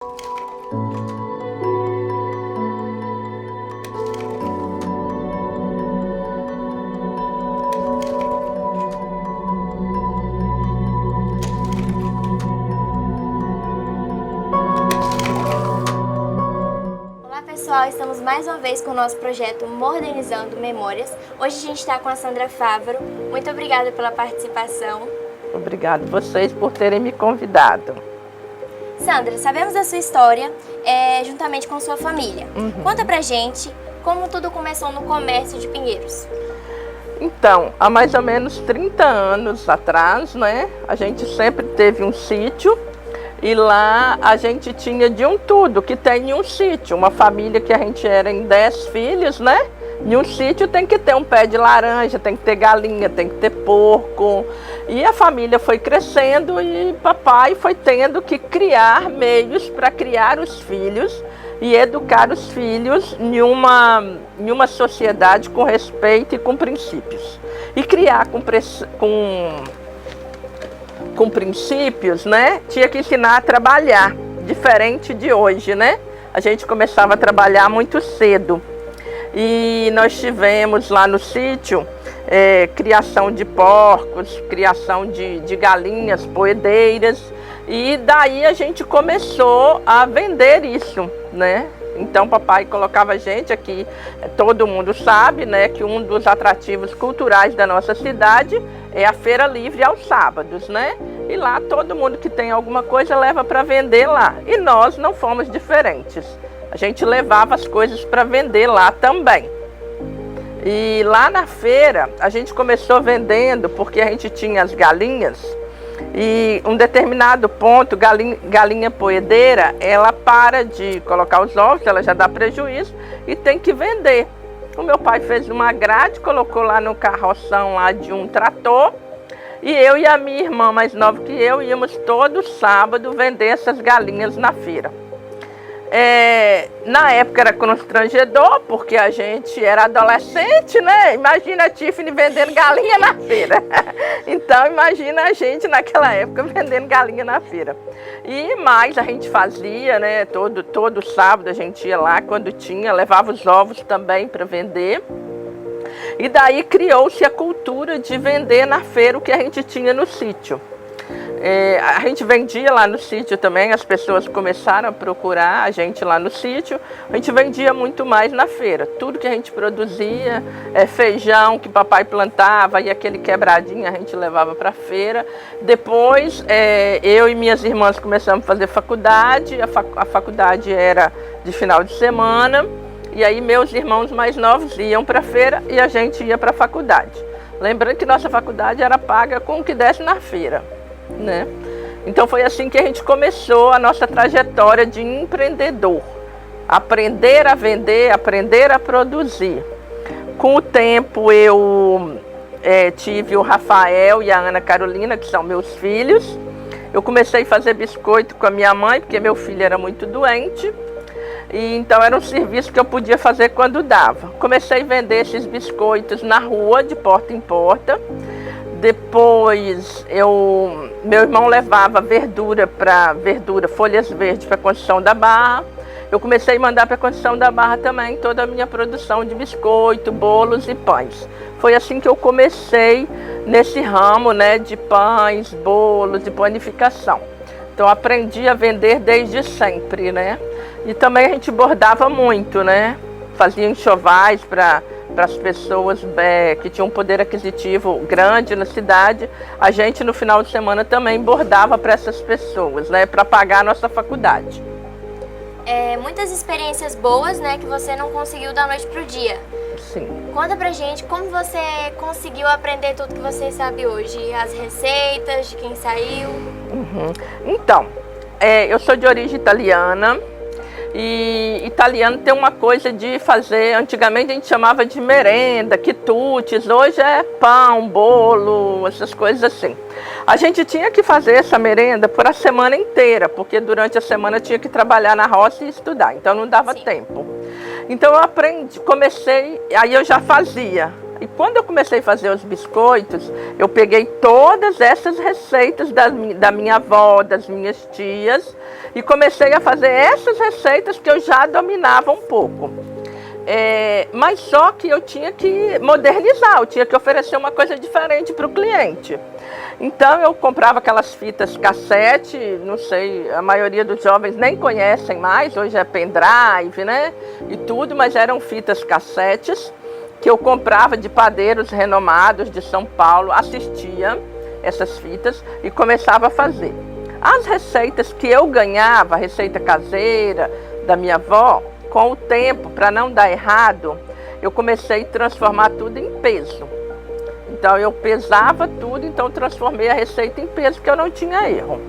Olá pessoal, estamos mais uma vez com o nosso projeto Modernizando Memórias. Hoje a gente está com a Sandra Fávaro. Muito obrigada pela participação. Obrigado vocês por terem me convidado. Sandra, sabemos da sua história juntamente com sua família. Conta pra gente como tudo começou no comércio de Pinheiros. Então, há mais ou menos 30 anos atrás, né, a gente sempre teve um sítio e lá a gente tinha de um tudo que tem em um sítio. Uma família que a gente era em 10 filhos, né? Em um sítio tem que ter um pé de laranja, tem que ter galinha, tem que ter porco. E a família foi crescendo e papai foi tendo que criar meios para criar os filhos e educar os filhos em uma sociedade com respeito e com princípios. E criar com princípios, né? Tinha que ensinar a trabalhar, diferente de hoje, né? A gente começava a trabalhar muito cedo. E nós tivemos lá no sítio criação de porcos, criação de galinhas poedeiras, e daí a gente começou a vender isso, né? Então papai colocava a gente aqui, todo mundo sabe, né, que um dos atrativos culturais da nossa cidade é a feira livre aos sábados, né? E lá todo mundo que tem alguma coisa leva para vender lá. E nós não fomos diferentes. A gente levava as coisas para vender lá também. E lá na feira a gente começou vendendo porque a gente tinha as galinhas. E um determinado ponto, galinha poedeira, ela para de colocar os ovos, ela já dá prejuízo e tem que vender. O meu pai fez uma grade, colocou lá no carroção lá de um trator, e eu e a minha irmã mais nova que eu íamos todo sábado vender essas galinhas na feira. Na época era constrangedor, porque a gente era adolescente, né? Imagina a Tiffany vendendo galinha na feira. Então imagina a gente naquela época vendendo galinha na feira. E mais a gente fazia, né? Todo sábado a gente ia lá, quando tinha, levava os ovos também para vender. E daí criou-se a cultura de vender na feira o que a gente tinha no sítio. A gente vendia lá no sítio também, as pessoas começaram a procurar a gente lá no sítio. A gente vendia muito mais na feira. Tudo que a gente produzia, feijão que papai plantava e aquele quebradinho a gente levava para a feira. Depois eu e minhas irmãs começamos a fazer faculdade. A faculdade era de final de semana. E aí meus irmãos mais novos iam para a feira e a gente ia para a faculdade. Lembrando que nossa faculdade era paga com o que desse na feira, né? Então foi assim que a gente começou a nossa trajetória de empreendedor. Aprender a vender, aprender a produzir. Com o tempo eu tive o Rafael e a Ana Carolina, que são meus filhos. Eu comecei a fazer biscoito com a minha mãe, porque meu filho era muito doente. E então era um serviço que eu podia fazer quando dava. Comecei a vender esses biscoitos na rua, de porta em porta. Depois meu irmão levava folhas verdes para a Conceição da Barra. Eu comecei a mandar para a Conceição da Barra também toda a minha produção de biscoito, bolos e pães. Foi assim que eu comecei nesse ramo, né, de pães, bolos e panificação. Então aprendi a vender desde sempre, né? E também a gente bordava muito, né? Fazia enxovais para as pessoas que tinham um poder aquisitivo grande na cidade. A gente no final de semana também bordava para essas pessoas, né? Para pagar a nossa faculdade. Muitas experiências boas, né? Que você não conseguiu da noite pro dia. Sim. Conta pra gente como você conseguiu aprender tudo que você sabe hoje. As receitas, de quem saiu. Então, eu sou de origem italiana. E italiano tem uma coisa de fazer, antigamente a gente chamava de merenda, quitutes, hoje é pão, bolo, essas coisas assim. A gente tinha que fazer essa merenda por a semana inteira, porque durante a semana tinha que trabalhar na roça e estudar, então não dava tempo. Então eu aprendi, comecei, aí eu já fazia E quando eu comecei a fazer os biscoitos, eu peguei todas essas receitas da minha avó, das minhas tias, e comecei a fazer essas receitas que eu já dominava um pouco. Mas só que eu tinha que modernizar, eu tinha que oferecer uma coisa diferente para o cliente. Então eu comprava aquelas fitas cassete, não sei, a maioria dos jovens nem conhecem mais, hoje é pendrive, né? E tudo, mas eram fitas cassetes que eu comprava de padeiros renomados de São Paulo, assistia essas fitas e começava a fazer. As receitas que eu ganhava, receita caseira da minha avó, com o tempo, para não dar errado, eu comecei a transformar tudo em peso. Então eu pesava tudo, então transformei a receita em peso, porque eu não tinha erro.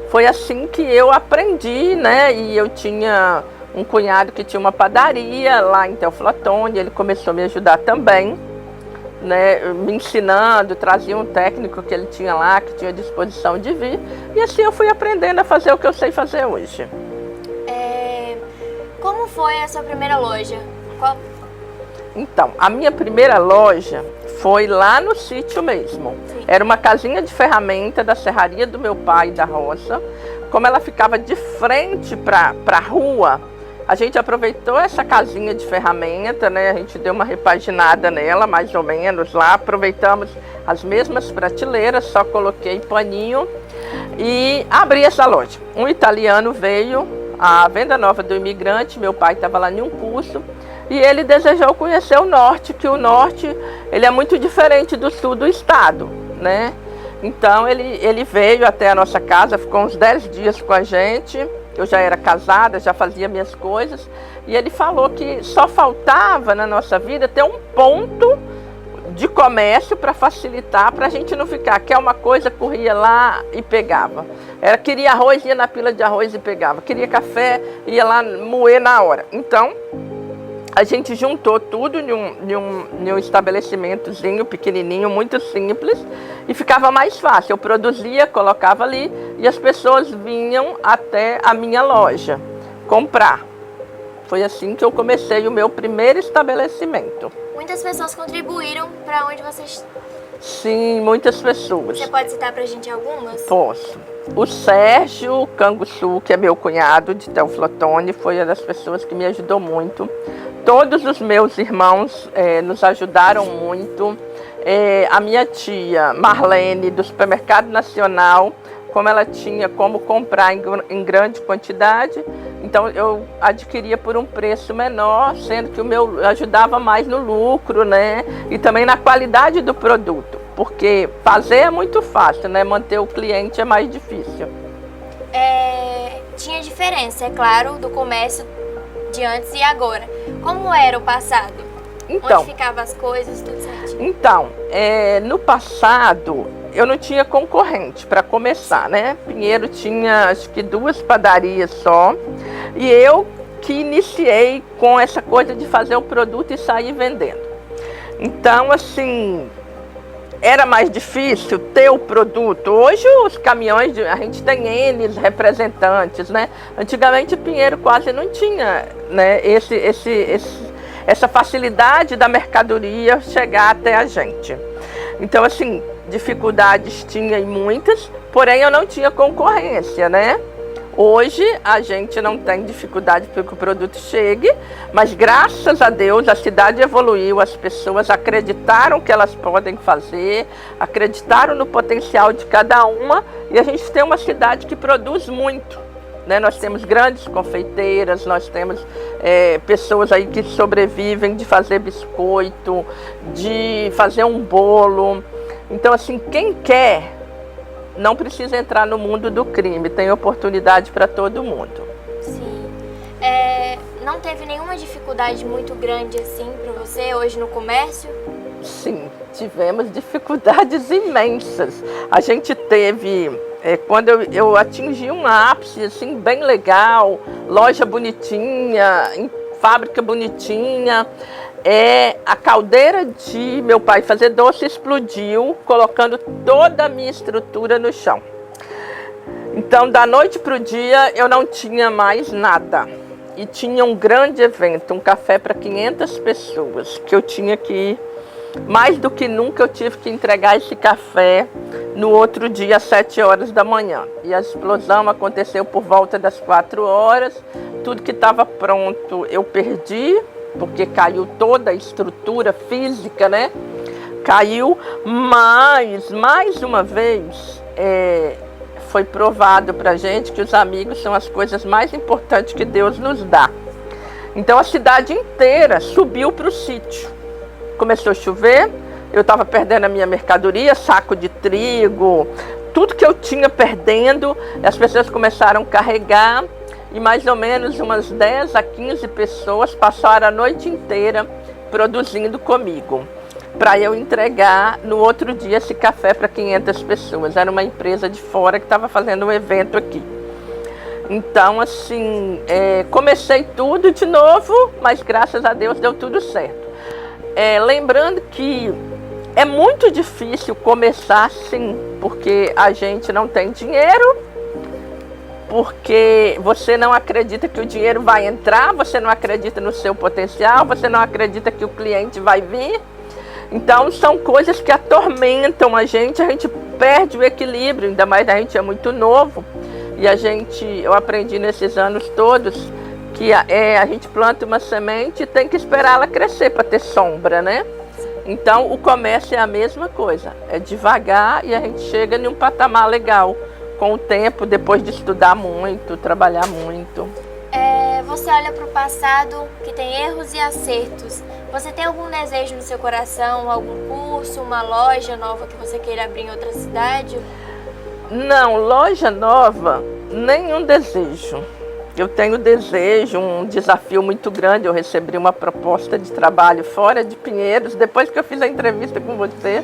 Foi assim que eu aprendi, né? E eu tinha um cunhado que tinha uma padaria lá em Teoflotone, ele começou a me ajudar também, né? Me ensinando, trazia um técnico que ele tinha lá, que tinha disposição de vir. E assim eu fui aprendendo a fazer o que eu sei fazer hoje. Como foi a sua primeira loja? Então, a minha primeira loja foi lá no sítio mesmo. Sim. Era uma casinha de ferramenta da serraria do meu pai, da roça. Como ela ficava de frente para a rua, a gente aproveitou essa casinha de ferramenta, né? A gente deu uma repaginada nela, mais ou menos lá. Aproveitamos as mesmas prateleiras, só coloquei paninho e abri essa loja. Um italiano veio, a Venda Nova do Imigrante, meu pai estava lá em um curso, e ele desejou conhecer o norte, que o norte ele é muito diferente do sul do estado, né? Então ele veio até a nossa casa, ficou uns 10 dias com a gente, eu já era casada, já fazia minhas coisas, e ele falou que só faltava na nossa vida ter um ponto de comércio para facilitar, para a gente não ficar, quer uma coisa, corria lá e pegava. Queria arroz, ia na pila de arroz e pegava. Queria café, ia lá moer na hora. Então, a gente juntou tudo em um estabelecimentozinho pequenininho, muito simples, e ficava mais fácil. Eu produzia, colocava ali, e as pessoas vinham até a minha loja comprar. Foi assim que eu comecei o meu primeiro estabelecimento. Muitas pessoas contribuíram para onde vocês... Sim, muitas pessoas. Você pode citar pra gente algumas? Posso. O Sérgio Canguçu, que é meu cunhado de Teoflotone, foi uma das pessoas que me ajudou muito. Todos os meus irmãos nos ajudaram muito. A minha tia Marlene, do Supermercado Nacional, como ela tinha como comprar em grande quantidade, então eu adquiria por um preço menor, sendo que o meu ajudava mais no lucro, né? E também na qualidade do produto, porque fazer é muito fácil, né? Manter o cliente é mais difícil. Tinha diferença, é claro, do comércio de antes e agora. Como era o passado? Então, onde ficavam as coisas, tudo certinho? Então, no passado, eu não tinha concorrente para começar, né? Pinheiro tinha, acho que 2 padarias só. E eu que iniciei com essa coisa de fazer o produto e sair vendendo. Então, assim, era mais difícil ter o produto. Hoje os caminhões, a gente tem N representantes, né? Antigamente Pinheiro quase não tinha, né, essa facilidade da mercadoria chegar até a gente. Então, assim, dificuldades tinha e muitas, porém eu não tinha concorrência, né? Hoje a gente não tem dificuldade para que o produto chegue, mas graças a Deus a cidade evoluiu, as pessoas acreditaram que elas podem fazer, acreditaram no potencial de cada uma, e a gente tem uma cidade que produz muito, né? Nós temos grandes confeiteiras, nós temos pessoas aí que sobrevivem de fazer biscoito, de fazer um bolo. Então, assim, quem quer não precisa entrar no mundo do crime, tem oportunidade para todo mundo. Sim. Não teve nenhuma dificuldade muito grande assim para você hoje no comércio? Sim, tivemos dificuldades imensas. A gente teve, quando eu atingi um ápice assim, bem legal, loja bonitinha, fábrica bonitinha, a caldeira de meu pai fazer doce explodiu, colocando toda a minha estrutura no chão. Então, da noite para o dia, eu não tinha mais nada. E tinha um grande evento, um café para 500 pessoas, que eu tinha que ir mais do que nunca eu tive que entregar esse café no outro dia às 7 horas da manhã. E a explosão aconteceu por volta das 4 horas. Tudo que estava pronto eu perdi, porque caiu toda a estrutura física, né? Caiu, mas mais uma vez foi provado para a gente que os amigos são as coisas mais importantes que Deus nos dá. Então a cidade inteira subiu para o sítio. Começou a chover, eu estava perdendo a minha mercadoria, saco de trigo, tudo que eu tinha perdendo, as pessoas começaram a carregar e mais ou menos umas 10 a 15 pessoas passaram a noite inteira produzindo comigo, para eu entregar no outro dia esse café para 500 pessoas. Era uma empresa de fora que estava fazendo um evento aqui. Então, assim, comecei tudo de novo, mas graças a Deus deu tudo certo. Lembrando que é muito difícil começar assim, porque a gente não tem dinheiro, porque você não acredita que o dinheiro vai entrar, você não acredita no seu potencial, você não acredita que o cliente vai vir. Então, são coisas que atormentam a gente perde o equilíbrio, ainda mais a gente é muito novo. E eu aprendi nesses anos todos que a gente planta uma semente e tem que esperar ela crescer para ter sombra, né? Então, o comércio é a mesma coisa, é devagar e a gente chega em um patamar legal com o tempo, depois de estudar muito, trabalhar muito. Você olha para o passado que tem erros e acertos. Você tem algum desejo no seu coração, algum curso, uma loja nova que você queira abrir em outra cidade? Não, loja nova, nenhum desejo. Eu tenho desejo, um desafio muito grande. Eu recebi uma proposta de trabalho fora de Pinheiros, depois que eu fiz a entrevista com você.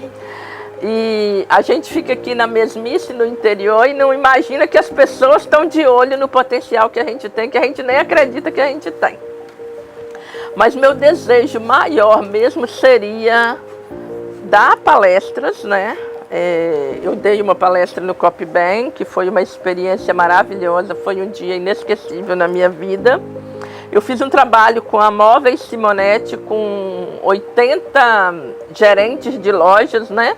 E a gente fica aqui na mesmice, no interior, e não imagina que as pessoas estão de olho no potencial que a gente tem, que a gente nem acredita que a gente tem. Mas meu desejo maior mesmo seria dar palestras, né? Eu dei uma palestra no Copibem, que foi uma experiência maravilhosa, foi um dia inesquecível na minha vida. Eu fiz um trabalho com a Móveis Simonetti, com 80 gerentes de lojas, né?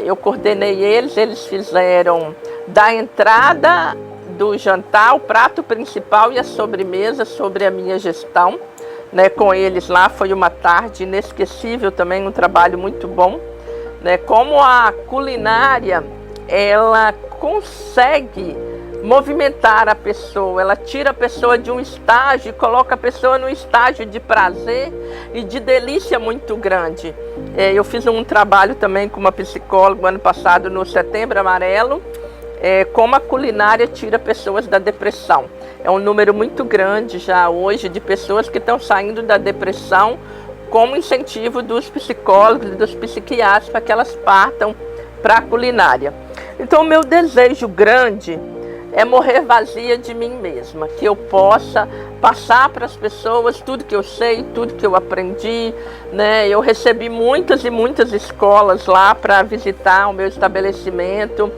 Eu coordenei eles fizeram da entrada do jantar, o prato principal e a sobremesa sobre a minha gestão, né? Com eles lá foi uma tarde inesquecível também, um trabalho muito bom. Como a culinária, ela consegue movimentar a pessoa, ela tira a pessoa de um estágio e coloca a pessoa num estágio de prazer e de delícia muito grande. Eu fiz um trabalho também com uma psicóloga ano passado no Setembro Amarelo, como a culinária tira pessoas da depressão. É um número muito grande já hoje de pessoas que estão saindo da depressão, como incentivo dos psicólogos e dos psiquiatras para que elas partam para a culinária. Então, o meu desejo grande é morrer vazia de mim mesma, que eu possa passar para as pessoas tudo que eu sei, tudo que eu aprendi, né? Eu recebi muitas e muitas escolas lá para visitar o meu estabelecimento.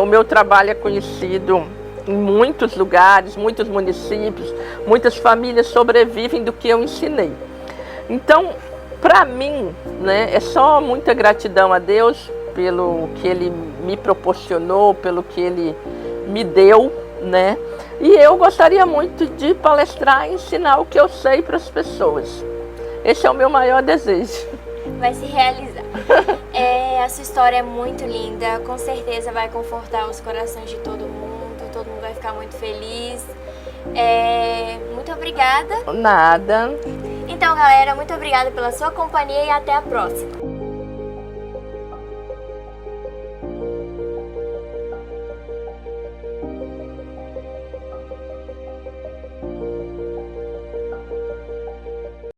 O meu trabalho é conhecido em muitos lugares, muitos municípios, muitas famílias sobrevivem do que eu ensinei. Então, para mim, né, é só muita gratidão a Deus pelo que Ele me proporcionou, pelo que Ele me deu, né? E eu gostaria muito de palestrar e ensinar o que eu sei para as pessoas. Esse é o meu maior desejo. Vai se realizar. A sua história é muito linda, com certeza vai confortar os corações de todo mundo vai ficar muito feliz. Muito obrigada. Nada. Então, galera, muito obrigada pela sua companhia e até a próxima.